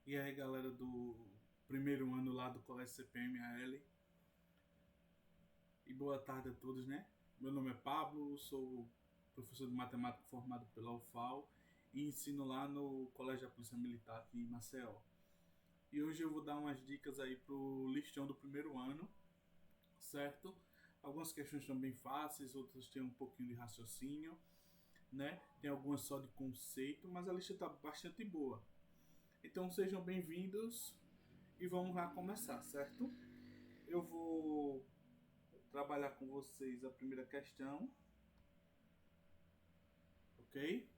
E aí, galera do primeiro ano lá do Colégio CPMAL. E boa tarde a todos, né? Meu nome é Pablo, sou professor de matemática formado pela UFAL e ensino lá no Colégio da Polícia Militar aqui em Maceió. E hoje eu vou dar umas dicas aí pro listão do primeiro ano, certo? Algumas questões são bem fáceis, outras têm um pouquinho de raciocínio, né? Tem algumas só de conceito, mas a lista está bastante boa. Então sejam bem-vindos e vamos lá começar, certo? Eu vou trabalhar com vocês a primeira questão, ok?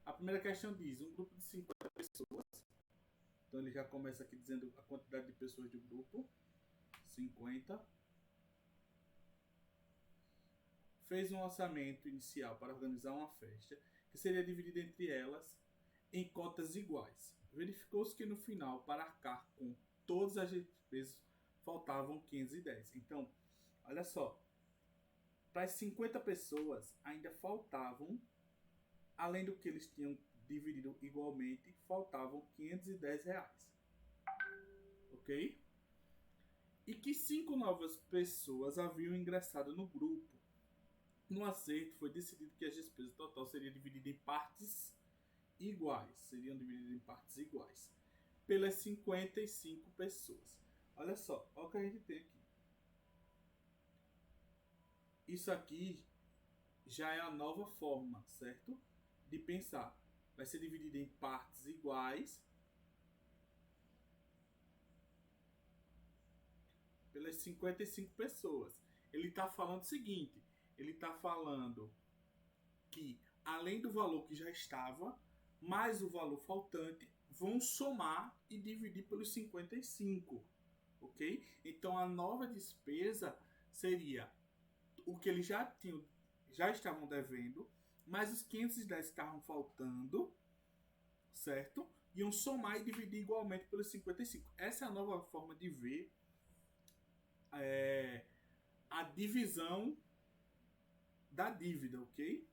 A primeira questão diz: um grupo de 50 pessoas. Então ele já começa aqui dizendo a quantidade de pessoas do grupo: 50. Fez um orçamento inicial para organizar uma festa, que seria dividida entre elas em cotas iguais. Verificou-se que no final, para arcar com todas as despesas, faltavam 510. Então, olha só, para as 50 pessoas ainda faltavam, além do que eles tinham dividido igualmente, faltavam R$ 510. Ok? E que 5 novas pessoas haviam ingressado no grupo. No acerto, foi decidido que as despesas total seriam divididas em partes iguais. Seriam divididas em partes iguais. Pelas 55 pessoas. Olha só, olha o que a gente tem aqui. Isso aqui já é a nova forma, certo? De pensar. Vai ser dividido em partes iguais pelas 55 pessoas. Ele está falando o seguinte: ele está falando que, além do valor que já estava, mais o valor faltante, vão somar e dividir pelos 55, ok? Então a nova despesa seria o que eles já estavam devendo, mais os 510 que estavam faltando, certo? Iam somar e dividir igualmente pelos 55. Essa é a nova forma de ver a divisão da dívida, ok?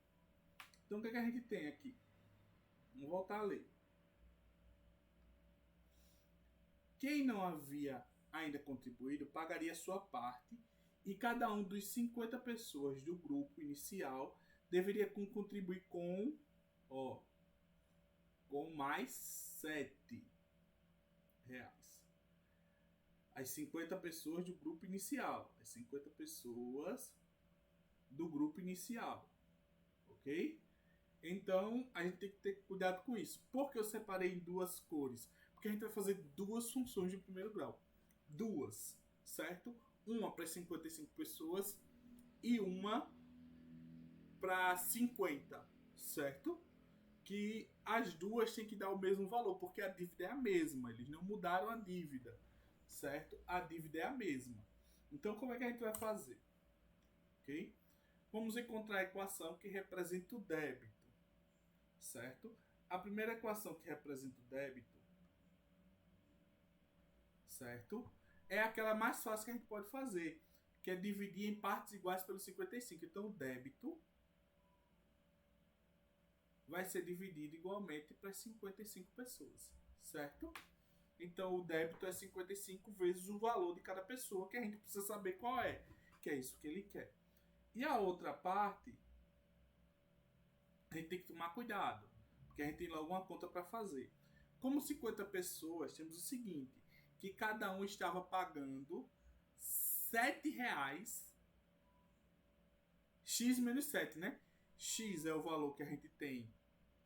Então o que, é que a gente tem aqui? Vamos voltar a ler. Quem não havia ainda contribuído pagaria sua parte e cada um dos 50 pessoas do grupo inicial deveria contribuir ó, com mais R$ 7. As 50 pessoas do grupo inicial. As 50 pessoas do grupo inicial. Ok? Então, a gente tem que ter cuidado com isso. Por que eu separei em duas cores? Porque a gente vai fazer duas funções de primeiro grau. Duas, certo? Uma para 55 pessoas e uma para 50, certo? Que as duas têm que dar o mesmo valor, porque a dívida é a mesma. Eles não mudaram a dívida, certo? A dívida é a mesma. Então, como é que a gente vai fazer? Ok? Vamos encontrar a equação que representa o débito, certo? A primeira equação que representa o débito, certo? É aquela mais fácil que a gente pode fazer, que é dividir em partes iguais pelo 55. Então, o débito vai ser dividido igualmente para 55 pessoas, certo? Então, o débito é 55 vezes o valor de cada pessoa, que a gente precisa saber qual é, que é isso que ele quer. E a outra parte, a gente tem que tomar cuidado, porque a gente tem logo uma conta para fazer. Como 50 pessoas, temos o seguinte, que cada um estava pagando R$ 7, x menos 7, né? X é o valor que a gente tem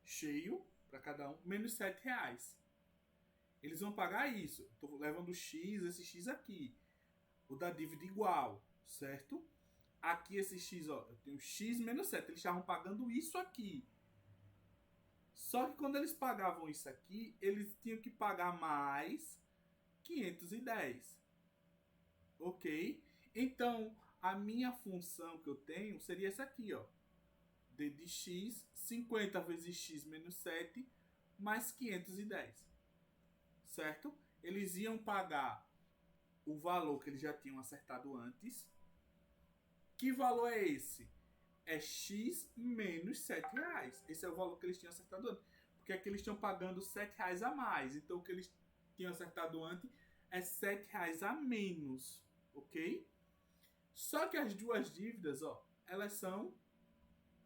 cheio para cada um, menos R$ 7. Eles vão pagar isso. Estou levando X, esse X aqui. O da dívida igual, certo? Aqui esse X, ó, eu tenho X menos 7. Eles estavam pagando isso aqui. Só que quando eles pagavam isso aqui, eles tinham que pagar mais 510. Ok? Então, a minha função que eu tenho seria essa aqui, ó. D de x, 50 vezes x menos 7, mais 510. Certo? Eles iam pagar o valor que eles já tinham acertado antes. Que valor é esse? É x menos R$ 7. Esse é o valor que eles tinham acertado antes. porque é que eles estão pagando R$7 a mais. Então o que eles tinham acertado antes é R$7 a menos, ok? Só que as duas dívidas, ó, elas são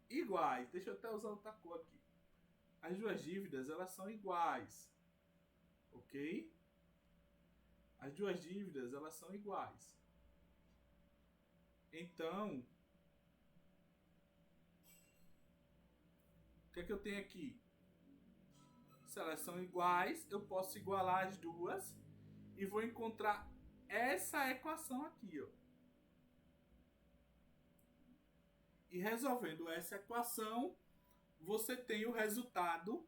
iguais. Deixa eu até usar outra cor aqui. As duas dívidas, elas são iguais, ok? As duas dívidas, elas são iguais. Então, o que é que eu tenho aqui? Se elas são iguais, eu posso igualar as duas e vou encontrar essa equação aqui, ó. E resolvendo essa equação, você tem o resultado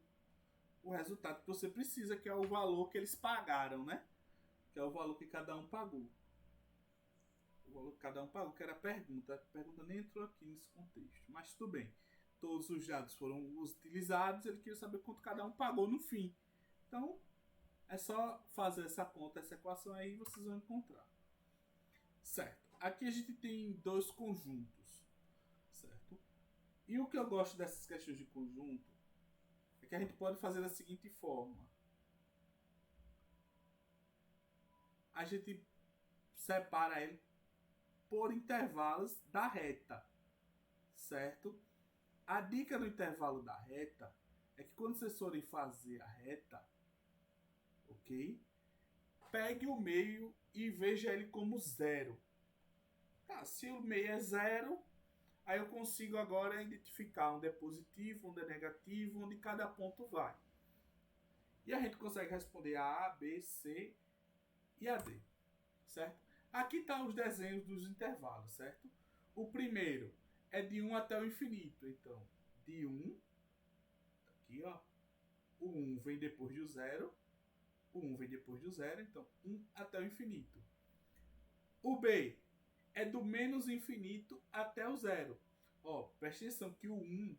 que você precisa, que é o valor que eles pagaram, né? Que é o valor que cada um pagou. O valor que cada um pagou, que era a pergunta. A pergunta nem entrou aqui nesse contexto, mas tudo bem. Todos os dados foram utilizados, ele queria saber quanto cada um pagou no fim. Então, é só fazer essa conta, essa equação aí, e vocês vão encontrar. Certo. Aqui a gente tem dois conjuntos, certo? E o que eu gosto dessas questões de conjunto é que a gente pode fazer da seguinte forma. A gente separa ele por intervalos da reta, certo? A dica do intervalo da reta é que quando vocês forem fazer a reta, ok? Pegue o meio e veja ele como zero. Tá, se o meio é zero, aí eu consigo agora identificar onde é positivo, onde é negativo, onde cada ponto vai. E a gente consegue responder a B, C e a D, certo? Aqui estão os desenhos dos intervalos, certo? O primeiro é de 1 até o infinito. Então, de 1, aqui ó, o 1 vem depois do 0, o 1 vem depois do 0, então 1 até o infinito. O B é do menos infinito até o 0. Ó, preste atenção que o 1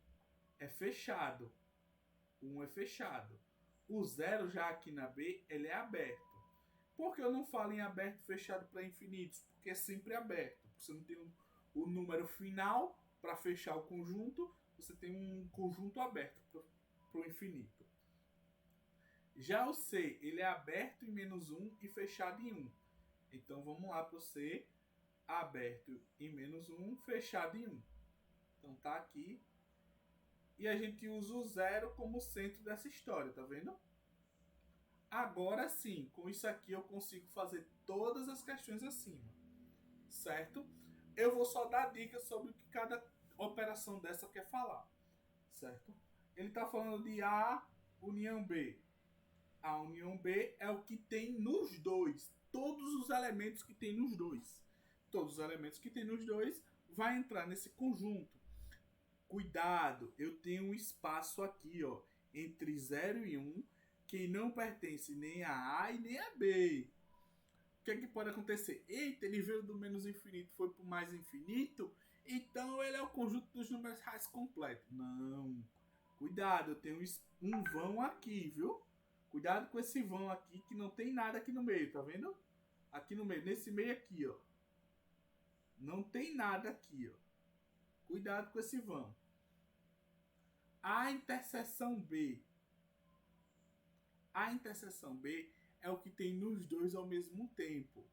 é fechado. O 1 é fechado. O 0 já aqui na B, ele é aberto. Por que eu não falo em aberto e fechado para infinitos? Porque é sempre aberto. Você não tem o número final para fechar o conjunto, você tem um conjunto aberto para o infinito. Já o C, ele é aberto em menos 1 e fechado em 1. Então vamos lá para o C, aberto em menos 1, fechado em 1. Então tá aqui. E a gente usa o 0 como centro dessa história, tá vendo? Agora sim, com isso aqui eu consigo fazer todas as questões acima, certo? Eu vou só dar dicas sobre o que cada operação dessa quer falar, certo? Ele está falando de A união B. A união B é o que tem nos dois, todos os elementos que tem nos dois. Todos os elementos que tem nos dois vai entrar nesse conjunto. Cuidado, eu tenho um espaço aqui, ó, entre 0 e 1, que não pertence nem a A e nem a B. O que é que pode acontecer? Eita, ele veio do menos infinito, foi para o mais infinito, então ele é o conjunto dos números reais completo. Não. Cuidado, eu tenho um vão aqui, viu? Cuidado com esse vão aqui, que não tem nada aqui no meio, tá vendo? Aqui no meio, nesse meio aqui, ó. Não tem nada aqui, ó. Cuidado com esse vão. A interseção B. A interseção B é o que tem nos dois ao mesmo tempo.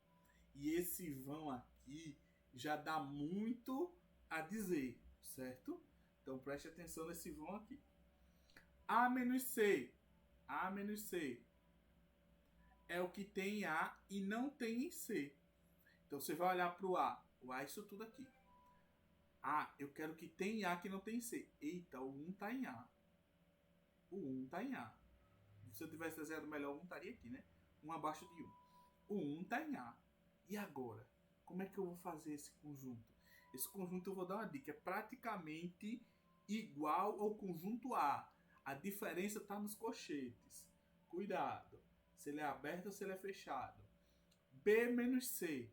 E esse vão aqui já dá muito a dizer, certo? Então preste atenção nesse vão aqui. A menos C. A menos C é o que tem em A e não tem em C. Então você vai olhar para o A. O A é isso tudo aqui. Ah, eu quero que tenha A que não tem C. Eita, o 1 está em A. O 1 está em A. Se eu tivesse desenhado melhor, o 1 estaria aqui, né? 1 abaixo de 1. O 1 está em A. E agora? Como é que eu vou fazer esse conjunto? Esse conjunto eu vou dar uma dica. É praticamente igual ao conjunto A. A diferença está nos colchetes. Cuidado. Se ele é aberto ou se ele é fechado. B menos C.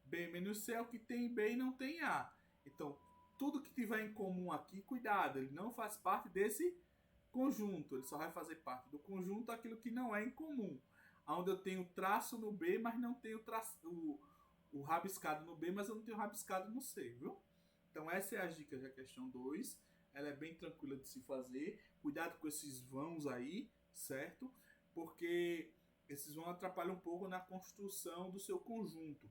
B menos C é o que tem B e não tem A. Então, tudo que tiver em comum aqui, cuidado. Ele não faz parte desse conjunto. Ele só vai fazer parte do conjunto aquilo que não é em comum. Onde eu tenho traço no B, mas não tenho o rabiscado no B, mas eu não tenho rabiscado no C, viu? Então essa é a dica da questão 2. Ela é bem tranquila de se fazer. Cuidado com esses vãos aí, certo? Porque esses vão atrapalhar um pouco na construção do seu conjunto.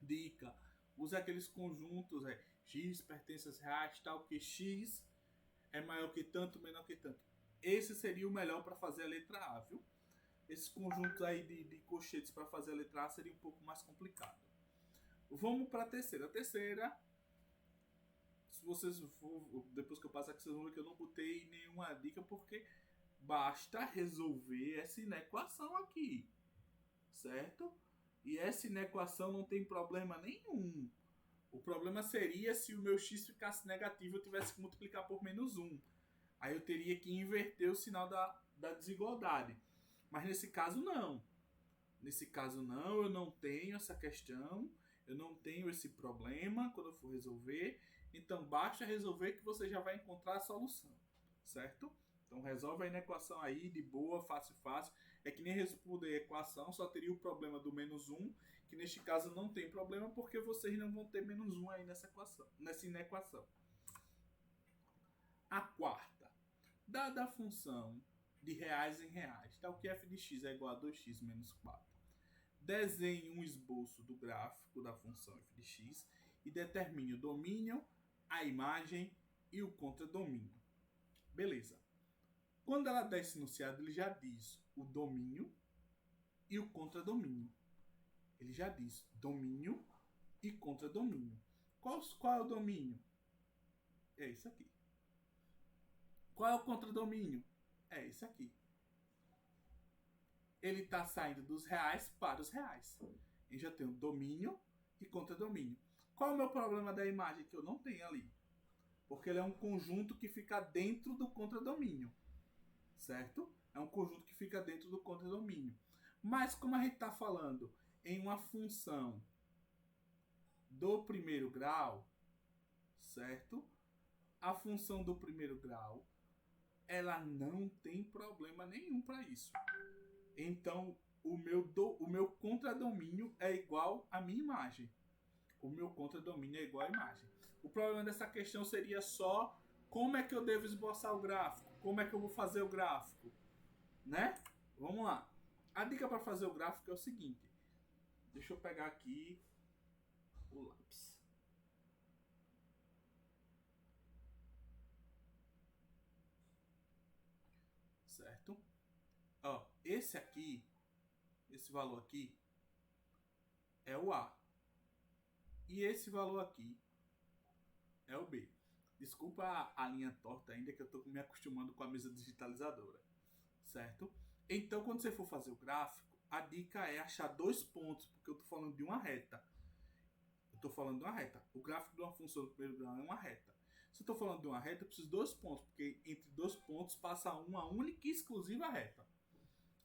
Dica: use aqueles conjuntos, x pertence às reais, tal que x é maior que tanto, menor que tanto. Esse seria o melhor para fazer a letra A, viu? Esses conjuntos aí de colchetes para fazer a letra A seria um pouco mais complicado. Vamos para a terceira. A terceira, se vocês depois que eu passar aqui, vocês vão ver que eu não botei nenhuma dica, porque basta resolver essa inequação aqui, certo? E essa inequação não tem problema nenhum. O problema seria se o meu x ficasse negativo e eu tivesse que multiplicar por menos 1. Aí eu teria que inverter o sinal da desigualdade. Mas nesse caso não. Nesse caso não, eu não tenho essa questão, eu não tenho esse problema quando eu for resolver. Então basta resolver que você já vai encontrar a solução, certo? Então resolve a inequação aí de boa, fácil, fácil. É que nem responder a equação, só teria o problema do menos 1, que neste caso não tem problema porque vocês não vão ter menos 1 aí nessa inequação. A quarta, dada a função de reais em reais, tal que f de x é igual a 2x menos 4. Desenhe um esboço do gráfico da função f de x e determine o domínio, a imagem e o contradomínio. Beleza. Quando ela dá esse enunciado, ele já diz o domínio e o contradomínio. Ele já diz domínio e contradomínio. Qual é o domínio? É isso aqui. Qual é o contradomínio? É isso aqui. Ele está saindo dos reais para os reais. Eu já tenho domínio e contradomínio. Qual é o meu problema da imagem? Que eu não tenho ali. Porque ele é um conjunto que fica dentro do contradomínio. Certo? É um conjunto que fica dentro do contradomínio. Mas como a gente está falando em uma função do primeiro grau, certo? A função do primeiro grau, ela não tem problema nenhum para isso. Então, o meu contradomínio é igual à minha imagem. O meu contradomínio é igual à imagem. O problema dessa questão seria só como é que eu devo esboçar o gráfico, como é que eu vou fazer o gráfico, né? Vamos lá. A dica para fazer o gráfico é o seguinte. Deixa eu pegar aqui o lápis. Certo? Ó, esse aqui, esse valor aqui é o A. E esse valor aqui é o B. Desculpa a linha torta ainda, que eu estou me acostumando com a mesa digitalizadora. Certo? Então, quando você for fazer o gráfico, a dica é achar 2 pontos, porque eu estou falando de uma reta. O gráfico de uma função do primeiro grau é uma reta. Se eu estou falando de uma reta, eu preciso de 2 pontos, porque entre 2 pontos passa uma única e exclusiva reta.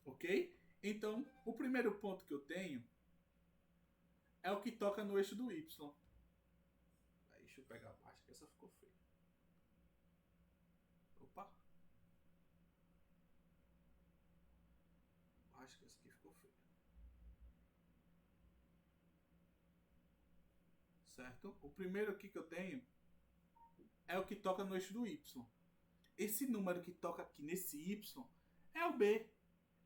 Ok? Então, o primeiro ponto que eu tenho é o que toca no eixo do Y. Aí, deixa eu pegar a parte que essa ficou feia. Opa! Acho que essa aqui ficou feia. Certo? O primeiro aqui que eu tenho é o que toca no eixo do Y. Esse número que toca aqui nesse Y é o B.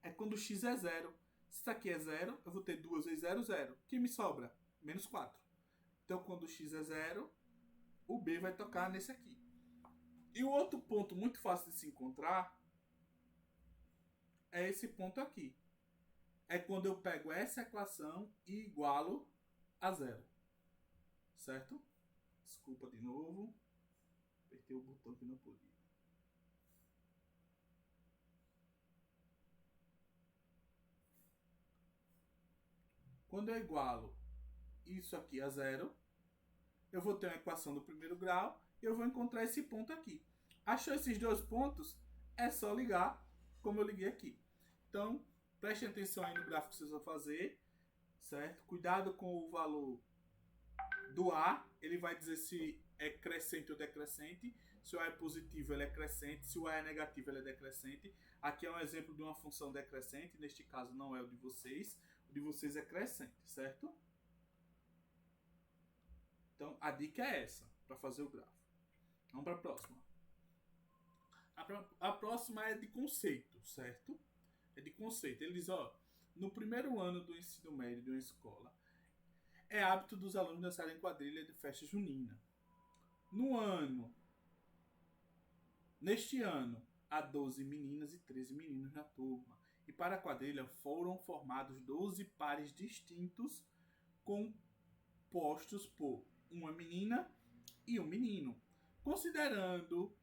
É quando o x é 0. Se isso aqui é 0, eu vou ter 2 vezes 0, 0. O que me sobra? Menos 4. Então, quando o x é 0, o B vai tocar nesse aqui. E o outro ponto muito fácil de se encontrar é esse ponto aqui. É quando eu pego essa equação e igualo a 0. Certo? Desculpa de novo. Apertei o botão que não podia. Quando eu igualo isso aqui a 0, eu vou ter uma equação do primeiro grau e eu vou encontrar esse ponto aqui. Achou esses 2 pontos? É só ligar como eu liguei aqui. Então, prestem atenção aí no gráfico que vocês vão fazer, certo? Cuidado com o valor do A, ele vai dizer se é crescente ou decrescente. Se o A é positivo, ele é crescente. Se o A é negativo, ele é decrescente. Aqui é um exemplo de uma função decrescente. Neste caso, não é o de vocês. O de vocês é crescente, certo? Então, a dica é essa, para fazer o gráfico. Vamos para a próxima. A próxima é de conceito, certo? É de conceito. Ele diz, ó, no primeiro ano do ensino médio de uma escola, é hábito dos alunos dançarem quadrilha de festa junina. Neste ano, há 12 meninas e 13 meninos na turma. E para a quadrilha foram formados 12 pares distintos compostos por uma menina e um menino. Considerando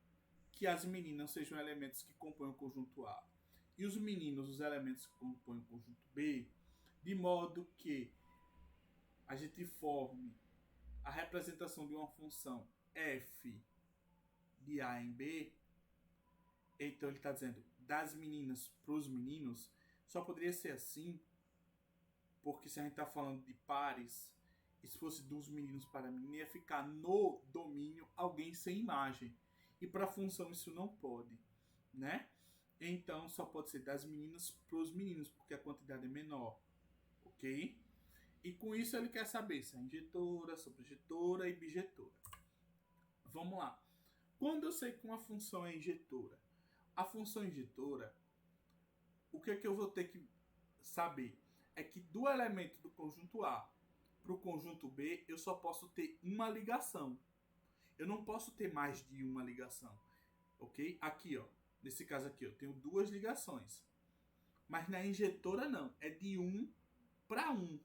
que as meninas sejam elementos que compõem o conjunto A e os meninos os elementos que compõem o conjunto B, de modo que a gente forme a representação de uma função f de A em B, então ele está dizendo das meninas para os meninos, só poderia ser assim, porque se a gente está falando de pares, e se fosse dos meninos para a menina, ia ficar no domínio alguém sem imagem. E para a função isso não pode, né? Então só pode ser das meninas para os meninos, porque a quantidade é menor, ok? E com isso ele quer saber se é injetora, sobrejetora e bijetora. Vamos lá. Quando eu sei que uma função é injetora, a função injetora, o que é que eu vou ter que saber? É que do elemento do conjunto A para o conjunto B, eu só posso ter uma ligação. Eu não posso ter mais de uma ligação, ok? Aqui, ó, nesse caso aqui, eu tenho duas ligações. Mas na injetora não, é de 1 para 1.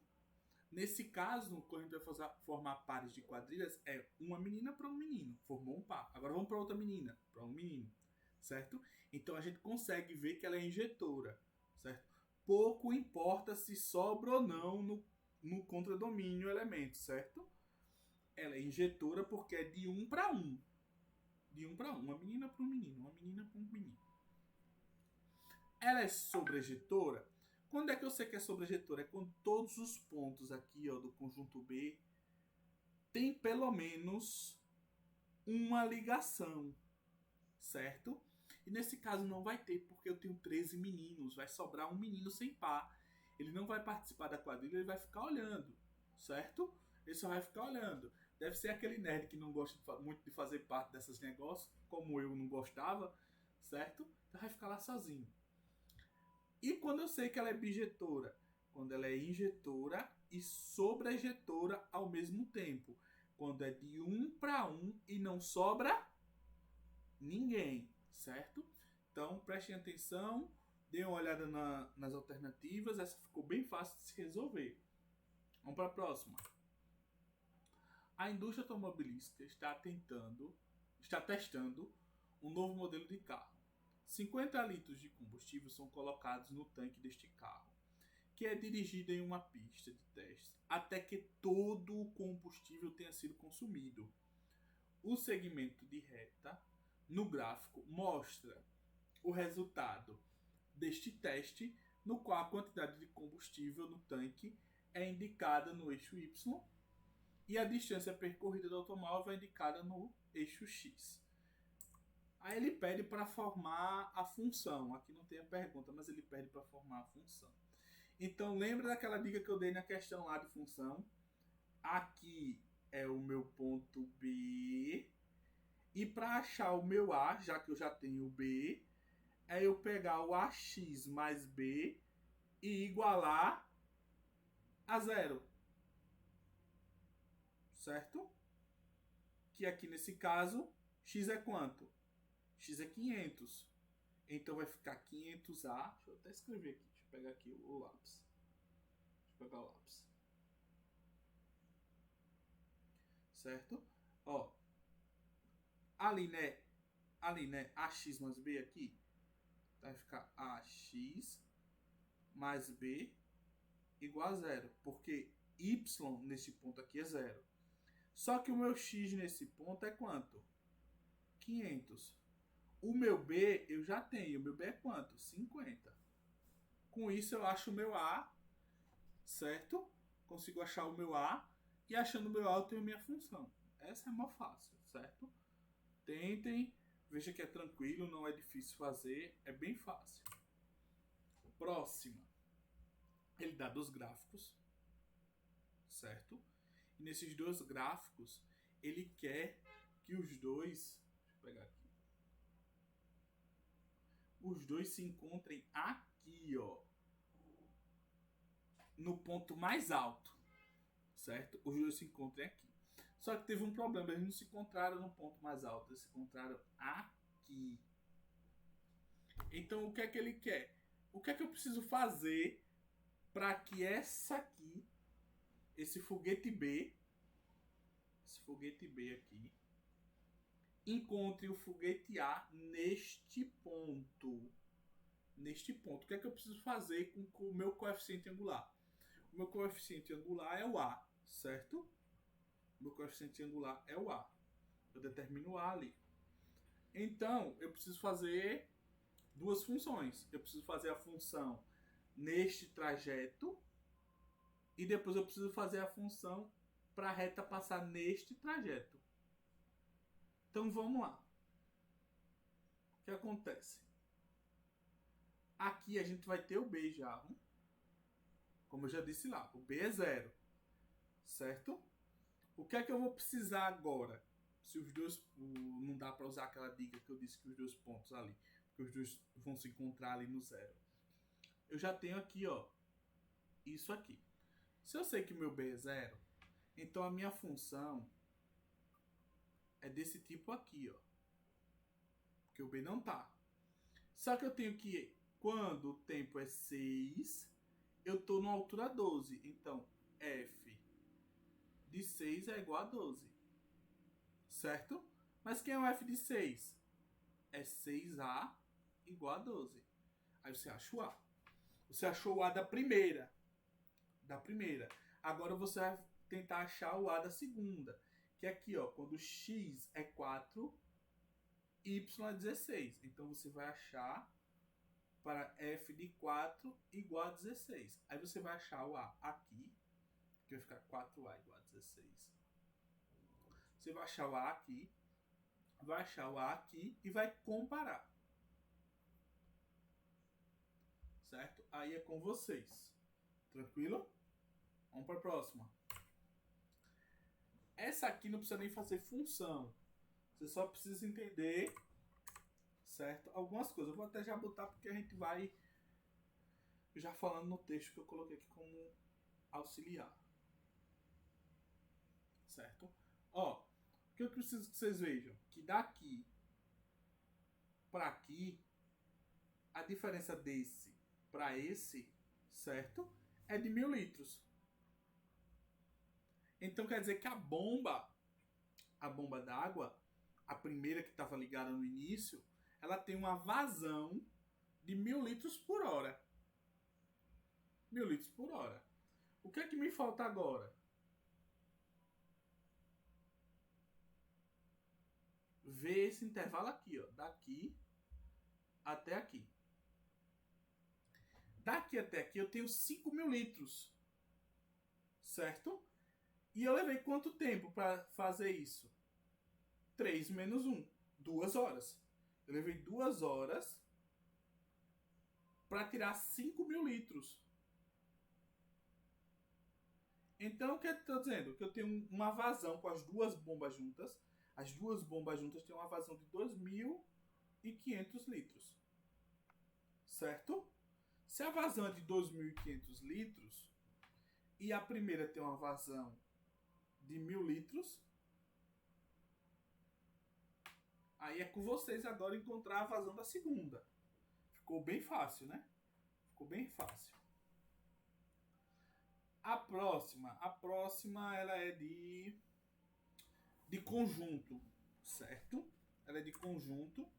Nesse caso, quando a gente vai formar pares de quadrilhas, é uma menina para um menino, formou um par. Agora vamos para outra menina, para um menino, certo? Então a gente consegue ver que ela é injetora, certo? Pouco importa se sobra ou não no contradomínio elemento, certo? Ela é injetora porque é de 1 para 1. De 1 para 1. Uma menina para um menino, uma menina para um menino. Ela é sobrejetora. Quando é que eu sei que é sobrejetora? É quando todos os pontos aqui, ó, do conjunto B tem pelo menos uma ligação, certo? E nesse caso não vai ter, porque eu tenho 13 meninos. Vai sobrar um menino sem par. Ele não vai participar da quadrilha, ele vai ficar olhando, certo? Ele só vai ficar olhando. Deve ser aquele nerd que não gosta muito de fazer parte desses negócios, como eu não gostava, certo? Então vai ficar lá sozinho. E quando eu sei que ela é bijetora? Quando ela é injetora e sobrejetora ao mesmo tempo. Quando é de 1 para 1 e não sobra ninguém, certo? Então prestem atenção, deem uma olhada nas alternativas. Essa ficou bem fácil de se resolver. Vamos para a próxima. A indústria automobilística está testando um novo modelo de carro. 50 litros de combustível são colocados no tanque deste carro, que é dirigido em uma pista de testes, até que todo o combustível tenha sido consumido. O segmento de reta no gráfico mostra o resultado deste teste, no qual a quantidade de combustível no tanque é indicada no eixo Y e a distância percorrida do automóvel é indicada no eixo X. Aí ele pede para formar a função. Aqui não tem a pergunta, mas ele pede para formar a função. Então lembra daquela dica que eu dei na questão lá de função? Aqui é o meu ponto B. E para achar o meu A, já que eu já tenho o B, é eu pegar o AX mais B e igualar a zero. Certo? Que aqui nesse caso, X é quanto? X é 500. Então vai ficar 500A. Deixa eu até escrever aqui. Deixa eu pegar aqui o lápis. Deixa eu pegar o lápis. Certo? Ó. Ali, né? AX mais B aqui. Vai ficar AX mais B igual a zero. Porque Y nesse ponto aqui é zero. Só que o meu X nesse ponto é quanto? 500. O meu B eu já tenho. O meu B é quanto? 50. Com isso eu acho o meu A, certo? Consigo achar o meu A. E achando o meu A eu tenho minha função. Essa é mó fácil, certo? Tentem. Veja que é tranquilo, não é difícil fazer. É bem fácil. Próxima. Ele dá dos gráficos, certo? E nesses dois gráficos, ele quer que os dois... Deixa eu pegar aqui. os dois se encontrem aqui, ó, no ponto mais alto, certo? Os dois se encontrem aqui. Só que teve um problema, eles não se encontraram no ponto mais alto, eles se encontraram aqui. Então, o que é que ele quer? O que é que eu preciso fazer para que essa aqui, esse foguete B aqui, encontre o foguete A neste ponto? Neste ponto. O que é que eu preciso fazer com o meu coeficiente angular? O meu coeficiente angular é o A, certo? O meu coeficiente angular é o A. Eu determino o A ali. Então, eu preciso fazer duas funções. Eu preciso fazer a função neste trajeto e depois eu preciso fazer a função para a reta passar neste trajeto. Então, vamos lá. O que acontece? Aqui a gente vai ter o B já. Como eu já disse lá, o B é 0. Certo? O que é que eu vou precisar agora? Se os dois... Não dá para usar aquela dica que eu disse que os dois pontos ali. Porque os dois vão se encontrar ali no 0. Eu já tenho aqui, ó. Isso aqui. Se eu sei que meu B é 0, então a minha função é desse tipo aqui, ó. Porque o B não tá. Só que eu tenho que... Quando o tempo é 6, eu estou na altura 12. Então, F de 6 é igual a 12. Certo? Mas quem é o F de 6? É 6A igual a 12. Aí você acha o A. Você achou o A da primeira. Agora você vai tentar achar o A da segunda. Que é aqui, ó. Quando X é 4, Y é 16. Então você vai achar para F de 4 igual a 16. Aí você vai achar o A aqui, que vai ficar 4A igual a 16. Você vai achar o A aqui, vai achar o A aqui e vai comparar. Certo? Aí é com vocês. Tranquilo? Vamos para a próxima. Essa aqui não precisa nem fazer função. Você só precisa entender, certo? Algumas coisas. Eu vou até já botar porque a gente vai já falando no texto que eu coloquei aqui como auxiliar. Certo? Ó, o que eu preciso que vocês vejam? Que daqui para aqui, a diferença desse para esse, certo? É de 1000 litros. Então quer dizer que a bomba d'água, a primeira que estava ligada no início, ela tem uma vazão de 1000 litros por hora. 1000 litros por hora. O que é que me falta agora? Ver esse intervalo aqui, ó, daqui até aqui. Daqui até aqui eu tenho 5.000 litros, certo? E eu levei quanto tempo para fazer isso? 3 menos 1, 2 horas. Eu levei 2 horas para tirar 5.000 litros. Então, o que eu estou dizendo? Que eu tenho uma vazão com as duas bombas juntas. As duas bombas juntas têm uma vazão de 2.500 litros. Certo? Se a vazão é de 2.500 litros e a primeira tem uma vazão de 1.000 litros, aí é com vocês agora encontrar a vazão da segunda. Ficou bem fácil, né? Ficou bem fácil. A próxima ela é de conjunto, certo? Ela é de conjunto.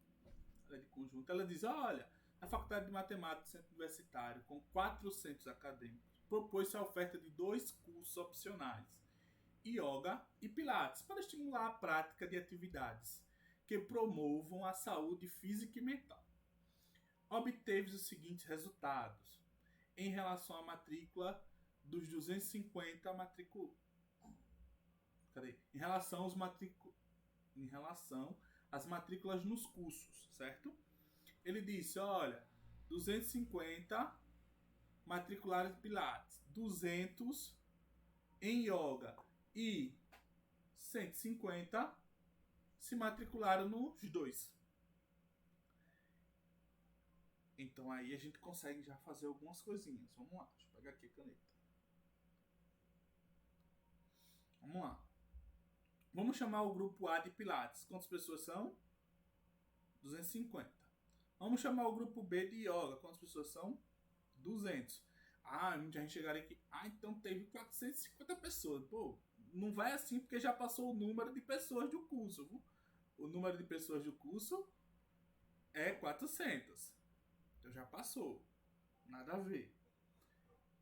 Ela diz, olha, a Faculdade de Matemática do Centro Universitário, com 400 acadêmicos, propôs-se a oferta de 2 cursos opcionais, Yoga e Pilates, para estimular a prática de atividades que promovam a saúde física e mental. Obteve os seguintes resultados em relação à matrícula dos 250 matriculados. Em relação às matrículas nos cursos, certo? Ele disse, olha, 250 matricularam em Pilates, 200 em Yoga e 150 se matricularam nos dois. Então aí a gente consegue já fazer algumas coisinhas. Vamos lá, deixa eu pegar aqui a caneta. Vamos lá. Vamos chamar o grupo A de Pilates. Quantas pessoas são? 250. Vamos chamar o grupo B de Yoga. Quantas pessoas são? 200. Ah, muita gente chegaria aqui. Ah, então teve 450 pessoas. Pô, não vai assim porque já passou o número de pessoas do curso. Viu? O número de pessoas do curso é 400. Então já passou. Nada a ver.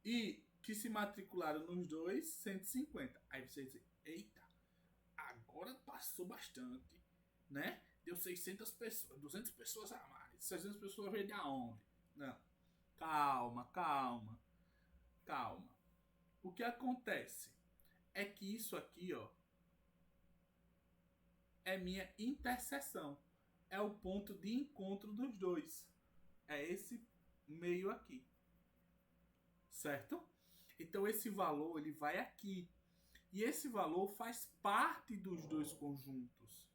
E que se matricularam nos dois, 150. Aí você diz, eita, agora passou bastante, né? Deu 600 pessoas, 200 pessoas a mais. 600 pessoas veio de aonde? Não. Calma, calma, calma. O que acontece é que isso aqui, ó, é minha interseção. É o ponto de encontro dos dois. É esse meio aqui. Certo? Então esse valor ele vai aqui. E esse valor faz parte dos dois conjuntos.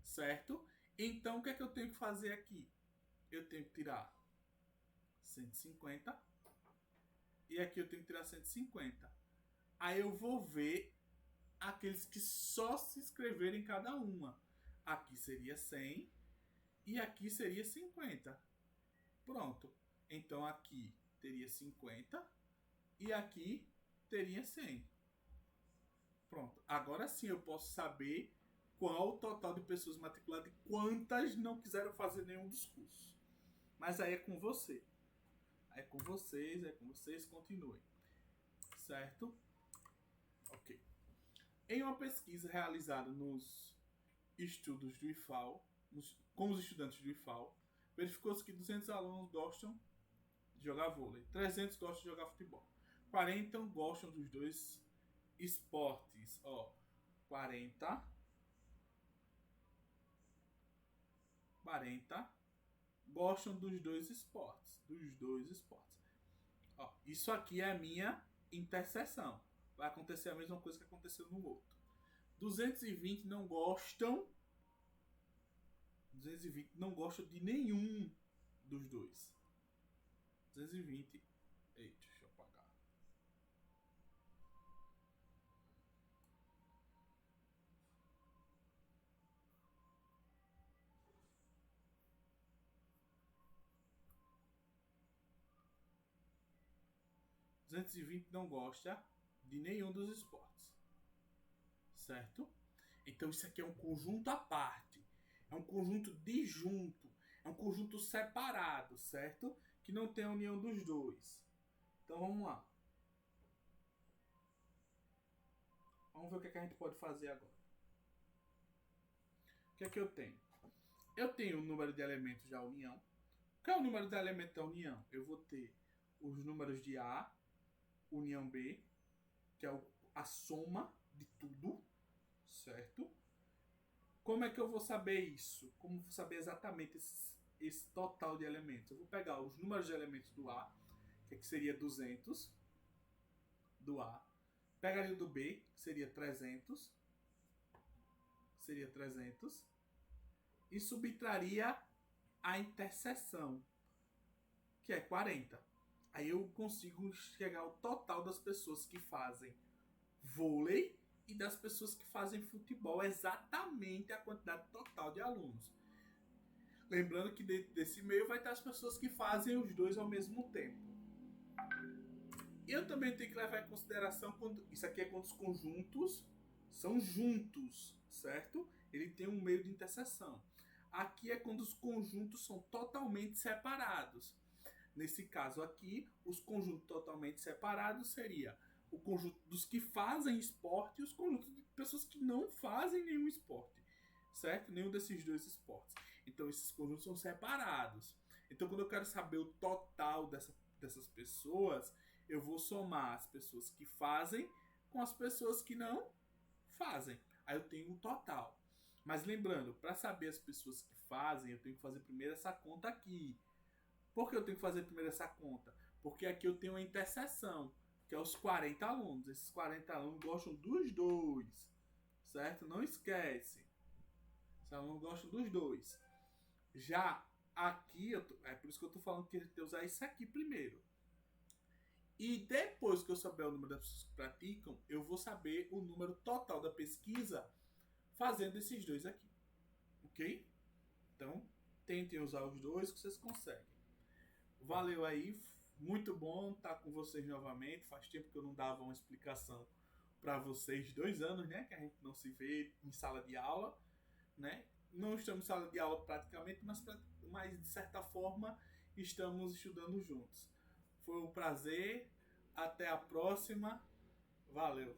Certo? Então o que é que eu tenho que fazer aqui? Eu tenho que tirar 150. E aqui eu tenho que tirar 150. Aí eu vou ver aqueles que só se inscreverem em cada uma. Aqui seria 100 e aqui seria 50. Pronto. Então aqui teria 50 e aqui teria 100. Pronto. Agora sim eu posso saber qual o total de pessoas matriculadas e quantas não quiseram fazer nenhum dos cursos. Mas aí é com você. Aí é com vocês, continuem. Certo? Ok. Em uma pesquisa realizada nos estudos do IFAL, com os estudantes do IFAL, verificou-se que 200 alunos gostam de jogar vôlei, 300 gostam de jogar futebol, 40 gostam dos dois esportes. Ó, 40 gostam dos dois esportes. Ó, isso aqui é a minha interseção. Vai acontecer a mesma coisa que aconteceu no outro. 220 não gostam. 220 não gostam de nenhum dos dois. 220. Eita, deixa eu apagar. Não gosta de nenhum dos esportes. Certo? Então isso aqui é um conjunto à parte. É um conjunto disjunto. É um conjunto separado, certo? Que não tem a união dos dois. Então vamos lá. Vamos ver o que, é que a gente pode fazer agora. O que é que eu tenho? Eu tenho o número de elementos da união. Qual é o número de elementos da união? Eu vou ter os números de A, união B, que é a soma de tudo, certo? Como é que eu vou saber isso? Como vou saber exatamente esse total de elementos? Eu vou pegar os números de elementos do A, que seria 200 do A. Pegaria o do B, que seria 300. E subtraria a interseção, que é 40. Aí eu consigo chegar ao total das pessoas que fazem vôlei e das pessoas que fazem futebol, exatamente a quantidade total de alunos. Lembrando que desse meio vai estar as pessoas que fazem os dois ao mesmo tempo. Eu também tenho que levar em consideração quando isso aqui é quando os conjuntos são juntos, certo? Ele tem um meio de interseção. Aqui é quando os conjuntos são totalmente separados. Nesse caso aqui, os conjuntos totalmente separados seria o conjunto dos que fazem esporte e os conjuntos de pessoas que não fazem nenhum esporte, certo? Nenhum desses dois esportes. Então esses conjuntos são separados. Então quando eu quero saber o total dessas pessoas, eu vou somar as pessoas que fazem com as pessoas que não fazem. Aí eu tenho um total. Mas lembrando, para saber as pessoas que fazem, eu tenho que fazer primeiro essa conta aqui. Por que eu tenho que fazer primeiro essa conta? Porque aqui eu tenho uma interseção, que é os 40 alunos. Esses 40 alunos gostam dos dois, certo? Não esquece. Esses alunos gostam dos dois. Já aqui, é por isso que eu tô falando que eu tenho que usar isso aqui primeiro. E depois que eu souber o número das pessoas que praticam, eu vou saber o número total da pesquisa fazendo esses dois aqui. Ok? Então, tentem usar os dois que vocês conseguem. Valeu aí, muito bom estar com vocês novamente. Faz tempo que eu não dava uma explicação para vocês, 2 anos, né? Que a gente não se vê em sala de aula, né? Não estamos em sala de aula praticamente, mas de certa forma estamos estudando juntos. Foi um prazer, até a próxima, valeu!